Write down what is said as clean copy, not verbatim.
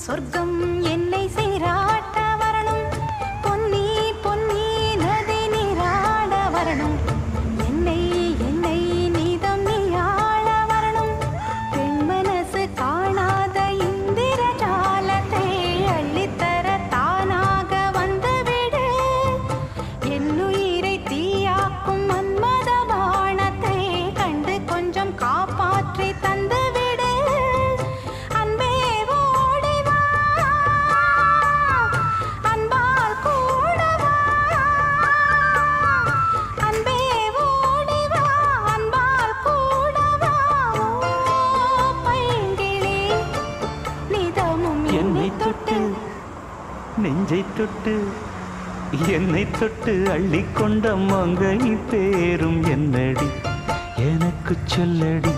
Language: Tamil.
சொர்க்கம் என்னை சீராட்ட வரணும், பொன்னி பொன்னி நதி நீராட வரணும், என்னை என்னை நீதம் நீயாள வரணும், பெண் மனசு காணாத இந்திர ஜாலத்தை அள்ளித்தர தானாக வந்துவிடு, என்னுயிரை தீயாக்கும் மன்மத பாணத்தை கண்டு கொஞ்சம் காப்பாற்றி தந்துவிடு. அன்பே ஓடி வா, அன்பால் கூட வா, அன்பே ஓடி வா, அன்பால் கூட வா. ஓ பைங்கிளி, நிதமும் என்னை தொட்டு நெஞ்சை தொட்டு என்னை தொட்டு அள்ளிக்கொண்ட மங்கை பேரும் என்னடி எனக்கு சொல்லடி.